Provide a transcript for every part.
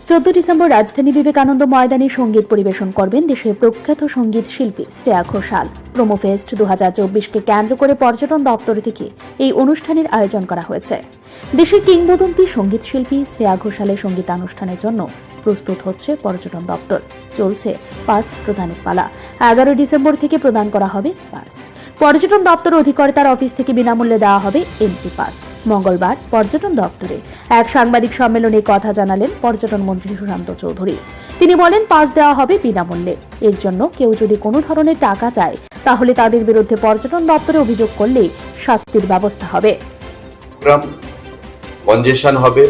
14 December রাজধানী বিবেকানন্দ ময়দানে সঙ্গীত পরিবেশন করবেন দেশের প্রখ্যাত সঙ্গীত শিল্পী শ্রেয়া ঘোষাল। প্রোমোফেস্ট 2024কে কেন্দ্র করে পর্যটন দপ্তর থেকে এই অনুষ্ঠানের আয়োজন করা হয়েছে। দেশের কিংবদন্তি সঙ্গীত শিল্পী শ্রেয়া ঘোষালের সঙ্গীতানুষ্ঠানের জন্য প্রস্তুত হচ্ছে পর্যটন দপ্তর। চলছে পাস প্রদানের পালা। 11 ডিসেম্বর থেকে প্রদান করা হবে পাস। পর্যটন দপ্তর অধিকর্তার অফিস থেকে বিনামূল্যে দেওয়া হবে এন্ট্রি পাস। মঙ্গলবার পর্যটন দপ্তরে এক সাংবাদিক সম্মেলনে কথা জানালেন পর্যটন মন্ত্রী সুশান্ত চৌধুরী। তিনি বলেন, পাস দেওয়া হবে বিনামূল্যে। এর জন্য কেউ যদি কোনো ধরনের টাকা চায় তাহলে তাদের বিরুদ্ধে পর্যটন দপ্তরে অভিযোগ করলে শাস্তির ব্যবস্থা হবে। কনজেশন হবে,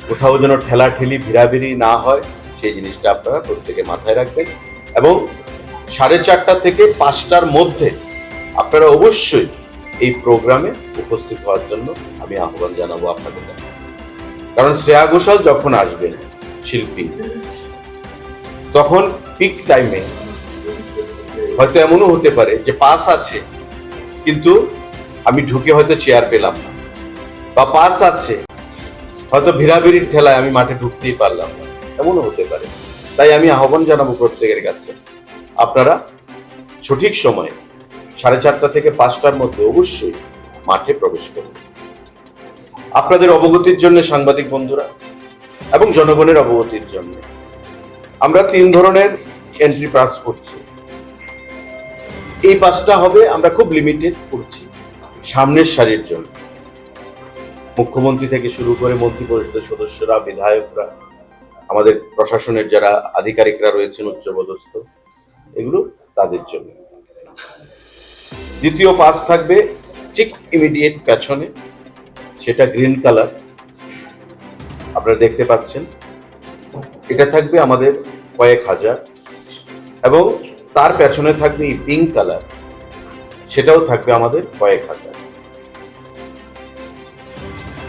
কোথাও যেন ঠেলাঠেলি ভিড়াভিড়ি না হয়, সেই জিনিসটা আপনারা প্রত্যেকে মাথায় রাখবেন। এবং 4:30 থেকে 5টার মধ্যে আপনারা অবশ্যই এই প্রোগ্রামে উপস্থিত হওয়ার জন্য আমি আহ্বান জানাবো আপনাদের কাছে। কারণ শ্রেয়া ঘোষাল যখন আসবেন শিল্পী, তখন পিক টাইমে হয়তো এমনও হতে পারে যে পাস আছে কিন্তু আমি ঢুকে হয়তো চেয়ার পেলাম না, বা পাস আছে হয়তো ভিড়াভিড়ির ঠেলায় আমি মাঠে ঢুকতেই পারলাম না, এমনও হতে পারে। তাই আমি আহ্বান জানাবো প্রত্যেকের কাছে, আপনারা সঠিক সময়ে 4:30 থেকে 5টার মধ্যে অবশ্যই মাঠে প্রবেশ করুন। আপনাদের অবগতির জন্য সাংবাদিক বন্ধুরা এবং জনগণের অবগতির জন্য আমরা 3 ধরনের এন্ট্রি পাস করছি। এই পাসটা হবে, আমরা খুব লিমিটেড করছি সামনের সারির জন্য। মুখ্যমন্ত্রী থেকে শুরু করে মন্ত্রী পরিষদের সদস্যরা, বিধায়করা, আমাদের প্রশাসনের যারা আধিকারিকরা রয়েছেন উচ্চপদস্থ, এগুলো তাদের জন্য। দ্বিতীয় পাস থাকবে ঠিক ইমিডিয়েট পেছনে, সেটা গ্রিন কালার আপনারা দেখতে পাচ্ছেন। এটা থাকবে আমাদের কয়েক হাজার, এবং তার পেছনে থাকবে এই পিঙ্ক কালার, সেটাও থাকবে আমাদের কয়েক হাজার।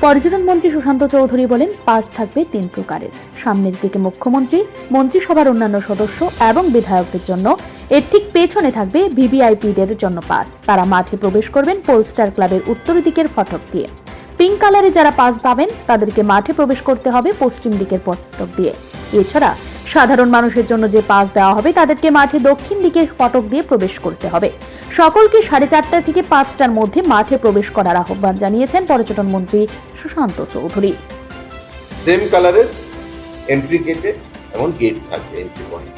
পর্যটন মন্ত্রী সুশান্ত চৌধুরী বলেন, পাস থাকবে 3 প্রকারের। সামনের দিকে মুখ্যমন্ত্রী, মন্ত্রিসভার অন্যান্য সদস্য এবং বিধায়কদের জন্য। এর ঠিক পেছনে থাকবে ভিভিআইপিদের জন্য পাস। তারা মাঠে প্রবেশ করবেন পোলস্টার ক্লাবের উত্তর দিকের ফটক দিয়ে। পিঙ্ক কালারে যারা পাস পাবেন তাদেরকে মাঠে প্রবেশ করতে হবে পশ্চিম দিকের ফটক দিয়ে। এছাড়া সাধারণ মানুষের জন্য যে পাস দেওয়া হবে তাদেরকে মাঠে দক্ষিণ দিকের ফটক দিয়ে প্রবেশ করতে হবে। সকলকে 4:30 থেকে 5টার মধ্যে মাঠে প্রবেশ করার আহ্বান জানিয়েছেন পর্যটন মন্ত্রী সুশান্ত চৌধুরী। সেম কালারের এন্ট্রি গেটে এমন গেট থাকবে, এন্ট্রি পয়েন্ট।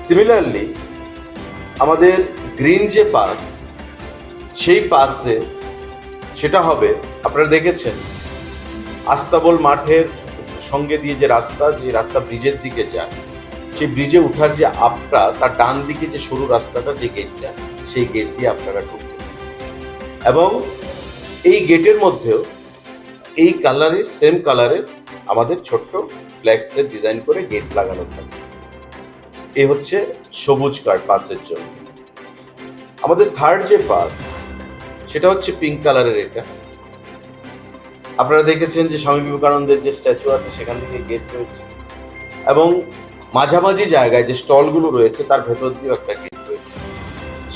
সিমিলারলি আমাদের গ্রিন যে পাস, সেই পাসে সেটা হবে, আপনারা দেখেছেন আস্তাবল মাঠের সঙ্গে দিয়ে যে রাস্তা ব্রিজের দিকে যায়, সেই ব্রিজে উঠার যে আপটা, তার ডান দিকে যে সরু রাস্তাটা, যে গেটটা, সেই গেট দিয়ে আপনারা ঢুকবেন। এবং এই গেটের মধ্যেও এই কালারের, সেম কালারের আমাদের ছোট্ট ফ্ল্যাক্সের ডিজাইন করে গেট লাগানো থাকে। এই হচ্ছে সবুজ কার্ড পাসের জন্য। আমাদের থার্ড যে পাস, সেটা হচ্ছে পিঙ্ক কালারের। এটা আপনারা দেখেছেন যে স্বামী বিবেকানন্দের যে স্ট্যাচু আছে সেখান থেকে গেট রয়েছে, এবং মাঝামাঝি জায়গায় যে স্টলগুলো রয়েছে তার ভেতর দিয়ে একটা গেট রয়েছে।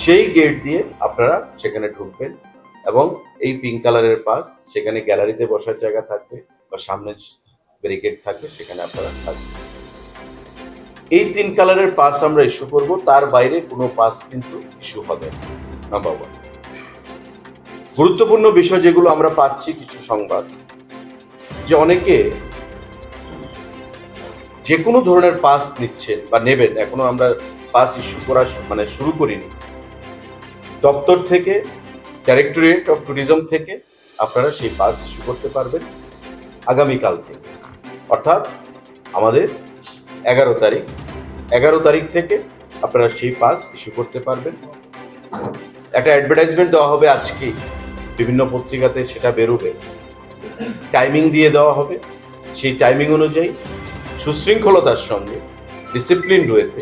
সেই গেট দিয়ে আপনারা সেখানে ঢুকবেন, এবং এই পিঙ্ক কালারের পাস, সেখানে গ্যালারিতে বসার জায়গা থাকবে বা সামনে ব্যারিকেড থাকবে, সেখানে আপনারা থাকবেন। এই 3 কালারের পাস আমরা ইস্যু করব, তার বাইরে কোনো পাস কিন্তু ইস্যু হবে না। নাম্বার 1। গুরুত্বপূর্ণ বিষয় যেগুলো আমরা পাচ্ছি কিছু সংবাদ, যে অনেকে যে কোনো ধরনের পাস নিচ্ছেন বা নেবেন, এখনো আমরা পাস ইস্যু করা শুরু করিনি। দপ্তর থেকে, ডাইরেক্টরেট অফ ট্যুরিজম থেকে আপনারা সেই পাস ইস্যু করতে পারবেন আগামীকাল থেকে, অর্থাৎ আমাদের 11 তারিখ থেকে আপনারা সেই পাস ইস্যু করতে পারবেন। একটা অ্যাডভার্টাইজমেন্ট দেওয়া হবে আজকেই, বিভিন্ন পত্রিকাতে সেটা বেরোবে, টাইমিং দিয়ে দেওয়া হবে। সেই টাইমিং অনুযায়ী সুশৃঙ্খলতার সঙ্গে, ডিসিপ্লিন ওয়েতে।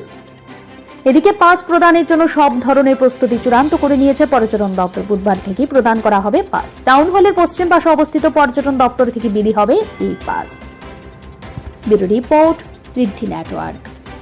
এদিকে পাস প্রদানের জন্য সব ধরনের প্রস্তুতি চূড়ান্ত করে নিয়েছে পর্যটন দপ্তর। বুধবার থেকে প্রদান করা হবে পাস। টাউন হলের পশ্চিম পাশে অবস্থিত পর্যটন দপ্তর থেকে বিলি হবে এই পাস। ব্যুরো রিপোর্ট, ঋদ্ধি নেটওয়ার্ক।